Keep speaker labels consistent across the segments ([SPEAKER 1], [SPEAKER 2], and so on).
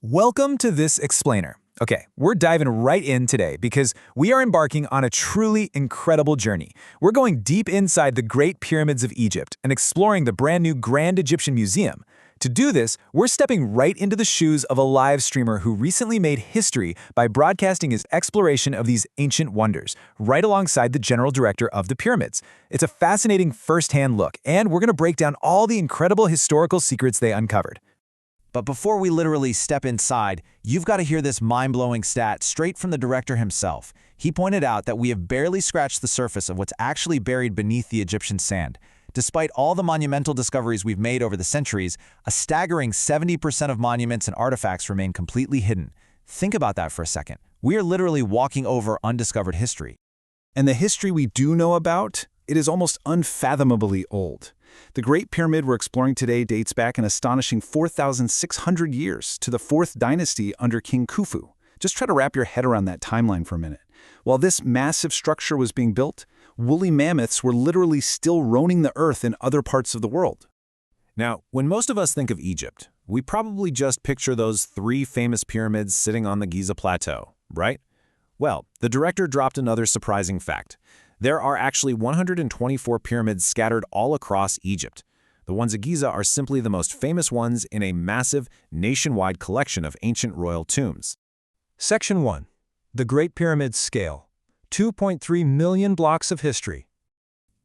[SPEAKER 1] Welcome to this explainer. Okay, we're diving right in today because we are embarking on a truly incredible journey. We're going deep inside the Great Pyramids of Egypt and exploring the brand new Grand Egyptian Museum. To do this, we're stepping right into the shoes of a live streamer who recently made history by broadcasting his exploration of these ancient wonders, right alongside the general director of the pyramids. It's a fascinating first-hand look, and we're going to break down all the incredible historical secrets they uncovered.
[SPEAKER 2] But before we literally step inside, you've got to hear this mind-blowing stat straight from the director himself. He pointed out that we have barely scratched the surface of what's actually buried beneath the Egyptian sand. Despite all the monumental discoveries we've made over the centuries, a staggering 70% of monuments and artifacts remain completely hidden. Think about that for a second. We are literally walking over undiscovered history.
[SPEAKER 3] And the history we do know about, it is almost unfathomably old. The Great Pyramid we're exploring today dates back an astonishing 4,600 years to the 4th dynasty under King Khufu. Just try to wrap your head around that timeline for a minute. While this massive structure was being built, woolly mammoths were literally still roaming the earth in other parts of the world.
[SPEAKER 1] Now, when most of us think of Egypt, we probably just picture those 3 famous pyramids sitting on the Giza Plateau, right? Well, the director dropped another surprising fact. There are actually 124 pyramids scattered all across Egypt. The ones at Giza are simply the most famous ones in a massive, nationwide collection of ancient royal tombs.
[SPEAKER 4] Section 1. The Great Pyramid's Scale. 2.3 million blocks of history.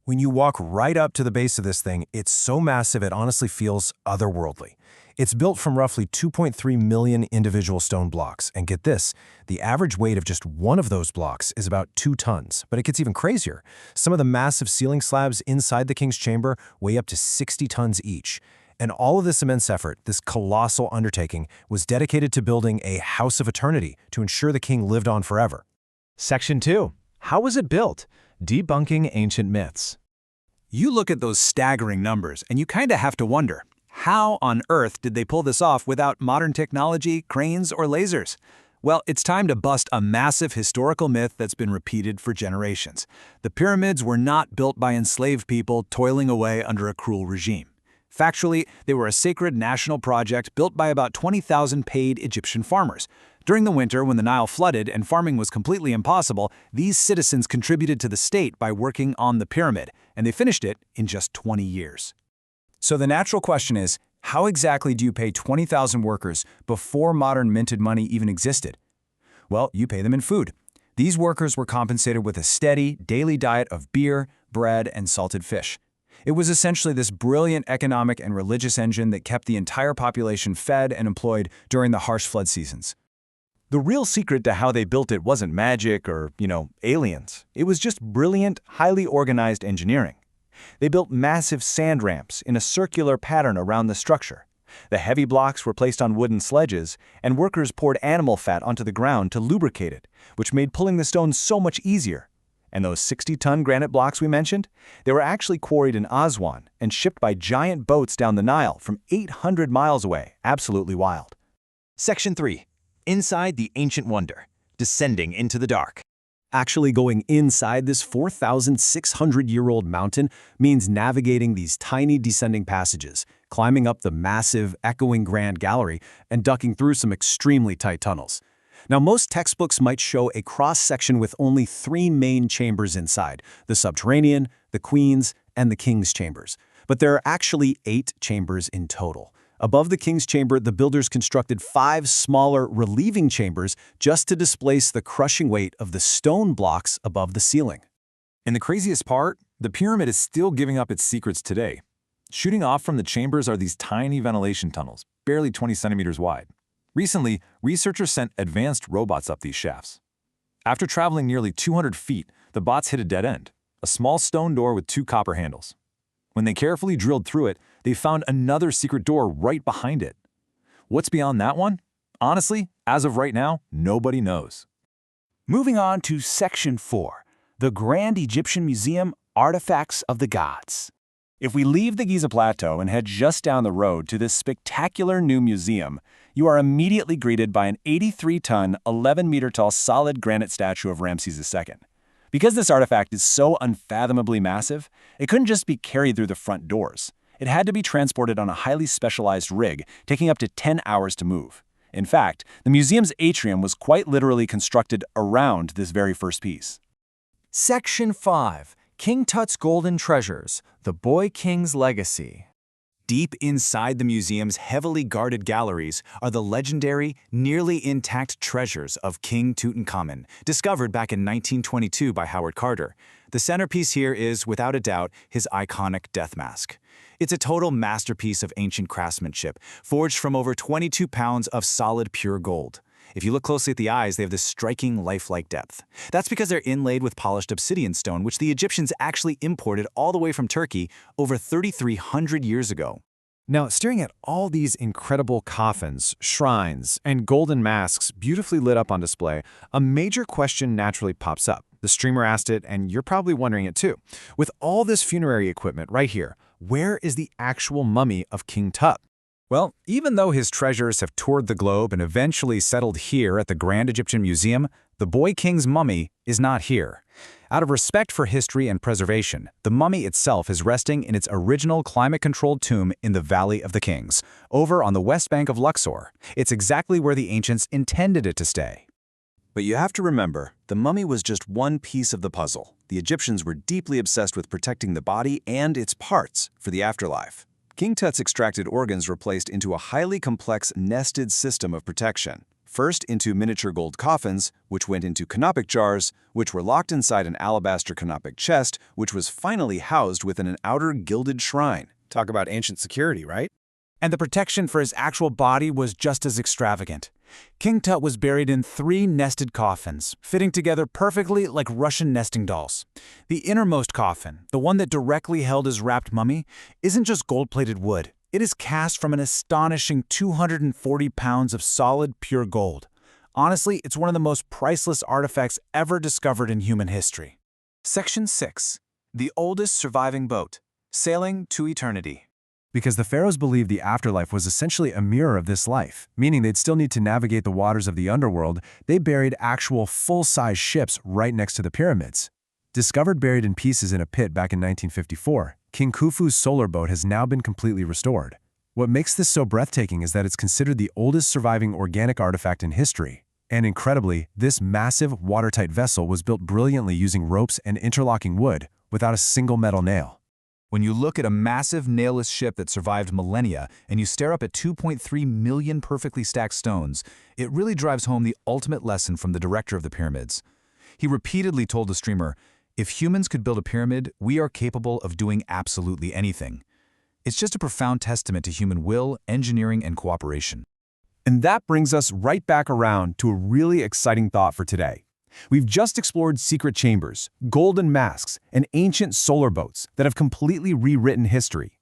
[SPEAKER 4] When you walk right up to the base of this thing, it's so massive it honestly feels otherworldly. It's built from roughly 2.3 million individual stone blocks, and get this, the average weight of just one of those blocks is about 2 tons, but it gets even crazier. Some of the massive ceiling slabs inside the king's chamber weigh up to 60 tons each. And all of this immense effort, this colossal undertaking, was dedicated to building a house of eternity to ensure the king lived on forever.
[SPEAKER 5] Section 2. How was it built? Debunking ancient myths.
[SPEAKER 1] You look at those staggering numbers, and you kind of have to wonder, how on earth did they pull this off without modern technology, cranes, or lasers? Well, it's time to bust a massive historical myth that's been repeated for generations. The pyramids were not built by enslaved people toiling away under a cruel regime. Factually, they were a sacred national project built by about 20,000 paid Egyptian farmers. During the winter, when the Nile flooded and farming was completely impossible, these citizens contributed to the state by working on the pyramid, and they finished it in just 20 years. So the natural question is, how exactly do you pay 20,000 workers before modern minted money even existed? Well, you pay them in food. These workers were compensated with a steady, daily diet of beer, bread, and salted fish. It was essentially this brilliant economic and religious engine that kept the entire population fed and employed during the harsh flood seasons.
[SPEAKER 5] The real secret to how they built it wasn't magic or, aliens. It was just brilliant, highly organized engineering. They built massive sand ramps in a circular pattern around the structure. The heavy blocks were placed on wooden sledges, and workers poured animal fat onto the ground to lubricate it, which made pulling the stones so much easier. And those 60-ton granite blocks we mentioned, they were actually quarried in Aswan and shipped by giant boats down the Nile from 800 miles away. Absolutely wild.
[SPEAKER 2] Section 3. Inside the ancient wonder. Descending into the dark.
[SPEAKER 4] Actually going inside this 4,600-year-old mountain means navigating these tiny descending passages, climbing up the massive, echoing Grand Gallery, and ducking through some extremely tight tunnels. Now, most textbooks might show a cross-section with only 3 main chambers inside, the subterranean, the queen's, and the king's chambers. But there are actually 8 chambers in total. Above the king's chamber, the builders constructed 5 smaller, relieving chambers just to displace the crushing weight of the stone blocks above the ceiling.
[SPEAKER 1] And the craziest part, the pyramid is still giving up its secrets today. Shooting off from the chambers are these tiny ventilation tunnels, barely 20 centimeters wide. Recently, researchers sent advanced robots up these shafts. After traveling nearly 200 feet, the bots hit a dead end, a small stone door with 2 copper handles. When they carefully drilled through it, they found another secret door right behind it. What's beyond that one? Honestly, as of right now, nobody knows.
[SPEAKER 6] Moving on to Section 4, the Grand Egyptian Museum, Artifacts of the Gods. If we leave the Giza Plateau and head just down the road to this spectacular new museum, you are immediately greeted by an 83-ton, 11-meter-tall solid granite statue of Ramses II. Because this artifact is so unfathomably massive, it couldn't just be carried through the front doors. It had to be transported on a highly specialized rig, taking up to 10 hours to move. In fact, the museum's atrium was quite literally constructed around this very first piece.
[SPEAKER 2] Section 5. King Tut's Golden Treasures, the Boy King's Legacy. Deep inside the museum's heavily guarded galleries are the legendary, nearly intact treasures of King Tutankhamun, discovered back in 1922 by Howard Carter. The centerpiece here is, without a doubt, his iconic death mask. It's a total masterpiece of ancient craftsmanship, forged from over 22 pounds of solid pure gold. If you look closely at the eyes, they have this striking lifelike depth. That's because they're inlaid with polished obsidian stone, which the Egyptians actually imported all the way from Turkey over 3,300 years ago.
[SPEAKER 4] Now, staring at all these incredible coffins, shrines, and golden masks beautifully lit up on display, a major question naturally pops up. The streamer asked it, and you're probably wondering it too. With all this funerary equipment right here, where is the actual mummy of King Tut?
[SPEAKER 1] Well, even though his treasures have toured the globe and eventually settled here at the Grand Egyptian Museum, the Boy King's mummy is not here. Out of respect for history and preservation, the mummy itself is resting in its original climate-controlled tomb in the Valley of the Kings, over on the west bank of Luxor. It's exactly where the ancients intended it to stay.
[SPEAKER 5] But you have to remember, the mummy was just one piece of the puzzle. The Egyptians were deeply obsessed with protecting the body and its parts for the afterlife. King Tut's extracted organs were placed into a highly complex nested system of protection. First into miniature gold coffins, which went into canopic jars, which were locked inside an alabaster canopic chest, which was finally housed within an outer gilded shrine.
[SPEAKER 4] Talk about ancient security, right?
[SPEAKER 1] And the protection for his actual body was just as extravagant. King Tut was buried in 3 nested coffins, fitting together perfectly like Russian nesting dolls. The innermost coffin, the one that directly held his wrapped mummy, isn't just gold-plated wood. It is cast from an astonishing 240 pounds of solid, pure gold. Honestly, it's one of the most priceless artifacts ever discovered in human history. Section 6. The oldest surviving boat. Sailing to eternity.
[SPEAKER 4] Because the pharaohs believed the afterlife was essentially a mirror of this life, meaning they'd still need to navigate the waters of the underworld, they buried actual full-size ships right next to the pyramids. Discovered buried in pieces in a pit back in 1954, King Khufu's solar boat has now been completely restored. What makes this so breathtaking is that it's considered the oldest surviving organic artifact in history. And incredibly, this massive, watertight vessel was built brilliantly using ropes and interlocking wood, without a single metal nail.
[SPEAKER 1] When you look at a massive nailless ship that survived millennia and you stare up at 2.3 million perfectly stacked stones, it really drives home the ultimate lesson from the director of the pyramids. He repeatedly told the streamer, "If humans could build a pyramid, we are capable of doing absolutely anything." It's just a profound testament to human will, engineering, and cooperation.
[SPEAKER 4] And that brings us right back around to a really exciting thought for today. We've just explored secret chambers, golden masks, and ancient solar boats that have completely rewritten history.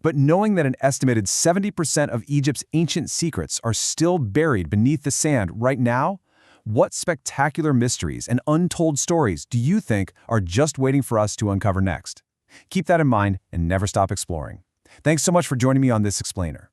[SPEAKER 4] But knowing that an estimated 70% of Egypt's ancient secrets are still buried beneath the sand right now, what spectacular mysteries and untold stories do you think are just waiting for us to uncover next? Keep that in mind and never stop exploring. Thanks so much for joining me on this explainer.